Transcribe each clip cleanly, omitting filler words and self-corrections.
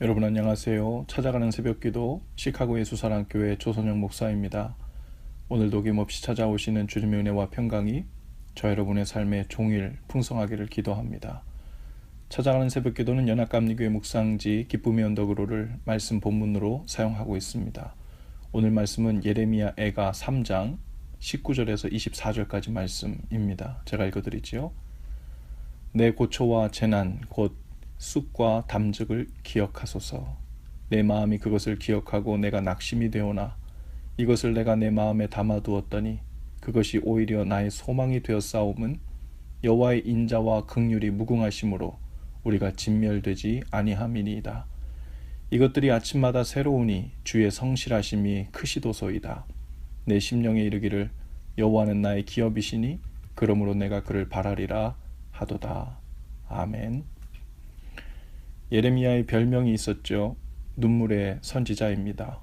여러분 안녕하세요. 찾아가는 새벽기도 시카고 예수사랑교회 조선영 목사입니다. 오늘도 어김없이 찾아오시는 주님의 은혜와 평강이 저 여러분의 삶에 종일 풍성하기를 기도합니다. 찾아가는 새벽기도는 연합감리교회 묵상지 기쁨의 언덕으로를 말씀 본문으로 사용하고 있습니다. 오늘 말씀은 예레미야 애가 3장 19절에서 24절까지 말씀입니다. 제가 읽어드리지요. 내 고초와 재난 곧 쑥과 담즙을 기억하소서. 내 마음이 그것을 기억하고 내가 낙심이 되오나 이것을 내가 내 마음에 담아두었더니 그것이 오히려 나의 소망이 되었사옴은 여호와의 인자와 긍휼이 무궁하심으로 우리가 진멸되지 아니함이니이다. 이것들이 아침마다 새로우니 주의 성실하심이 크시도소이다. 내 심령에 이르기를 여호와는 나의 기업이시니 그러므로 내가 그를 바라리라 하도다. 아멘. 예레미야의 별명이 있었죠. 눈물의 선지자입니다.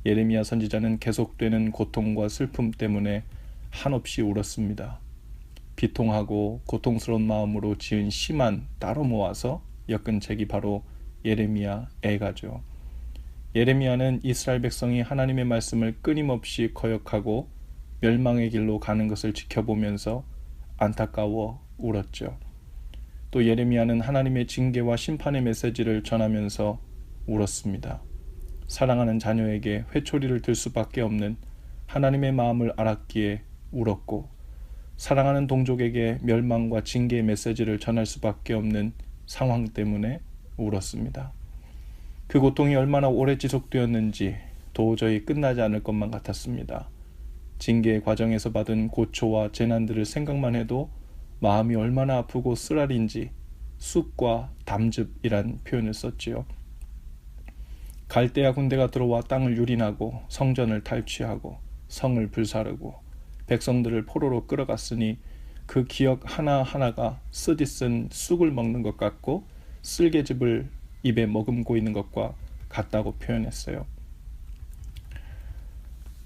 예레미야 선지자는 계속되는 고통과 슬픔 때문에 한없이 울었습니다. 비통하고 고통스러운 마음으로 지은 시만 따로 모아서 엮은 책이 바로 예레미야 애가죠. 예레미야는 이스라엘 백성이 하나님의 말씀을 끊임없이 거역하고 멸망의 길로 가는 것을 지켜보면서 안타까워 울었죠. 또 예레미야는 하나님의 징계와 심판의 메시지를 전하면서 울었습니다. 사랑하는 자녀에게 회초리를 들 수밖에 없는 하나님의 마음을 알았기에 울었고, 사랑하는 동족에게 멸망과 징계의 메시지를 전할 수밖에 없는 상황 때문에 울었습니다. 그 고통이 얼마나 오래 지속되었는지 도저히 끝나지 않을 것만 같았습니다. 징계의 과정에서 받은 고초와 재난들을 생각만 해도 마음이 얼마나 아프고 쓰라린지 쑥과 담즙이란 표현을 썼지요. 갈대아 군대가 들어와 땅을 유린하고 성전을 탈취하고 성을 불사르고 백성들을 포로로 끌어갔으니 그 기억 하나하나가 쓰디쓴 쑥을 먹는 것 같고 쓸개즙을 입에 머금고 있는 것과 같다고 표현했어요.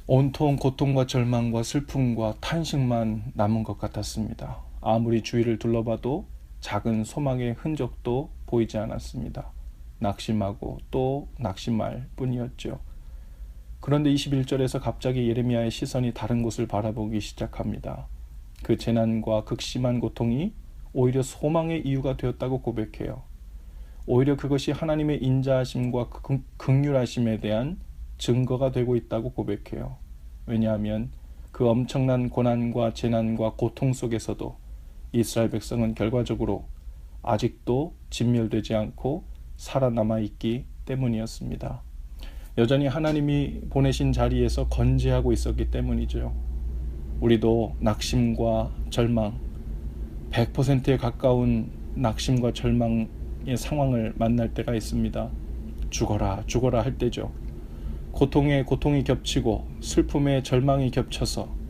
온통 고통과 절망과 슬픔과 탄식만 남은 것 같았습니다. 아무리 주위를 둘러봐도 작은 소망의 흔적도 보이지 않았습니다. 낙심하고 또 낙심할 뿐이었죠. 그런데 21절에서 갑자기 예레미야의 시선이 다른 곳을 바라보기 시작합니다. 그 재난과 극심한 고통이 오히려 소망의 이유가 되었다고 고백해요. 오히려 그것이 하나님의 인자하심과 긍휼하심에 대한 증거가 되고 있다고 고백해요. 왜냐하면 그 엄청난 고난과 재난과 고통 속에서도 이스라엘 백성은 결과적으로 아직도 진멸되지 않고 살아남아 있기 때문이었습니다. 여전히 하나님이 보내신 자리에서 건재하고 있었기 때문이죠. 우리도 낙심과 절망, 100%에 가까운 낙심과 절망의 상황을 만날 때가 있습니다. 죽어라, 죽어라 할 때죠. 고통에 고통이 겹치고 슬픔에 절망이 겹쳐서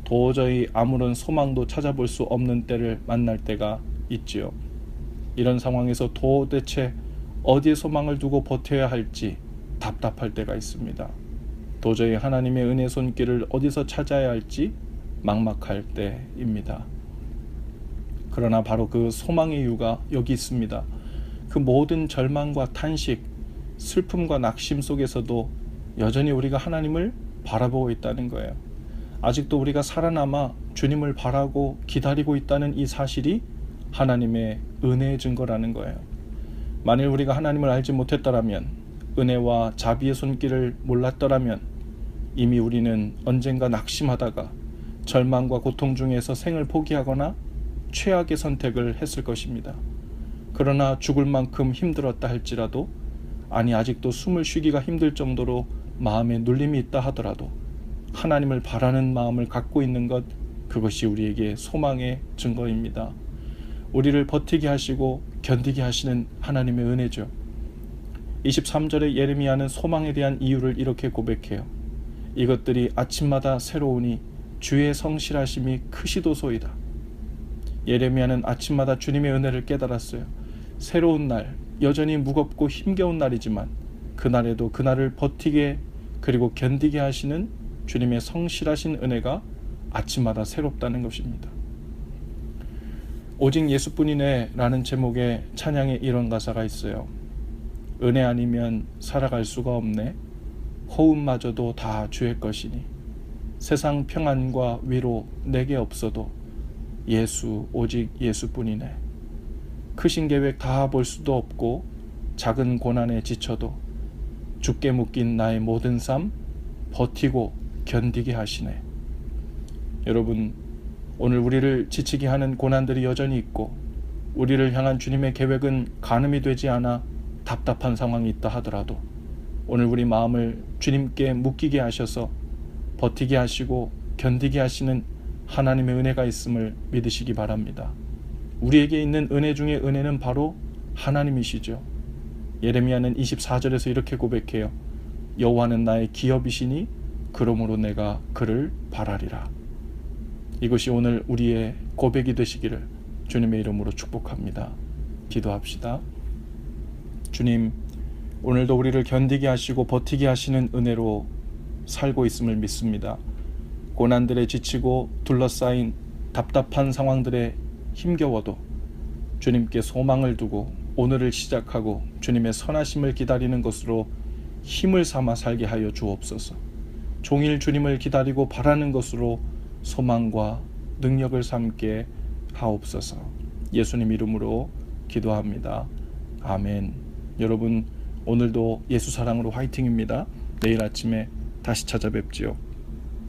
도저히 아무런 소망도 찾아볼 수 없는 때를 만날 때가 있지요. 이런 상황에서 도대체 어디에 소망을 두고 버텨야 할지 답답할 때가 있습니다. 도저히 하나님의 은혜 손길을 어디서 찾아야 할지 막막할 때입니다. 그러나 바로 그 소망의 이유가 여기 있습니다. 그 모든 절망과 탄식, 슬픔과 낙심 속에서도 여전히 우리가 하나님을 바라보고 있다는 거예요. 아직도 우리가 살아남아 주님을 바라고 기다리고 있다는 이 사실이 하나님의 은혜의 증거라는 거예요. 만일 우리가 하나님을 알지 못했더라면, 은혜와 자비의 손길을 몰랐더라면 이미 우리는 언젠가 낙심하다가 절망과 고통 중에서 생을 포기하거나 최악의 선택을 했을 것입니다. 그러나 죽을 만큼 힘들었다 할지라도, 아니 아직도 숨을 쉬기가 힘들 정도로 마음에 눌림이 있다 하더라도 하나님을 바라는 마음을 갖고 있는 것, 그것이 우리에게 소망의 증거입니다. 우리를 버티게 하시고 견디게 하시는 하나님의 은혜죠. 23절에 예레미야는 소망에 대한 이유를 이렇게 고백해요. 이것들이 아침마다 새로우니 주의 성실하심이 크시도소이다. 예레미야는 아침마다 주님의 은혜를 깨달았어요. 새로운 날, 여전히 무겁고 힘겨운 날이지만 그날에도 그날을 버티게 그리고 견디게 하시는 주님의 성실하신 은혜가 아침마다 새롭다는 것입니다. 오직 예수뿐이네 라는 제목의 찬양에 이런 가사가 있어요. 은혜 아니면 살아갈 수가 없네. 호흡마저도 다 주의 것이니 세상 평안과 위로 내게 없어도 예수, 오직 예수뿐이네. 크신 계획 다 볼 수도 없고 작은 고난에 지쳐도 주께 묶인 나의 모든 삶 버티고 견디게 하시네. 여러분, 오늘 우리를 지치게 하는 고난들이 여전히 있고 우리를 향한 주님의 계획은 가늠이 되지 않아 답답한 상황이 있다 하더라도 오늘 우리 마음을 주님께 묶이게 하셔서 버티게 하시고 견디게 하시는 하나님의 은혜가 있음을 믿으시기 바랍니다. 우리에게 있는 은혜 중에 은혜는 바로 하나님이시죠. 예레미야는 24절에서 이렇게 고백해요. 여호와는 나의 기업이시니 그러므로 내가 그를 바라리라. 이것이 오늘 우리의 고백이 되시기를 주님의 이름으로 축복합니다. 기도합시다. 주님, 오늘도 우리를 견디게 하시고 버티게 하시는 은혜로 살고 있음을 믿습니다. 고난들에 지치고 둘러싸인 답답한 상황들에 힘겨워도 주님께 소망을 두고 오늘을 시작하고 주님의 선하심을 기다리는 것으로 힘을 삼아 살게 하여 주옵소서. 종일 주님을 기다리고 바라는 것으로 소망과 능력을 삼게 하옵소서. 예수님 이름으로 기도합니다. 아멘. 여러분, 오늘도 예수 사랑으로 화이팅입니다. 내일 아침에 다시 찾아뵙지요.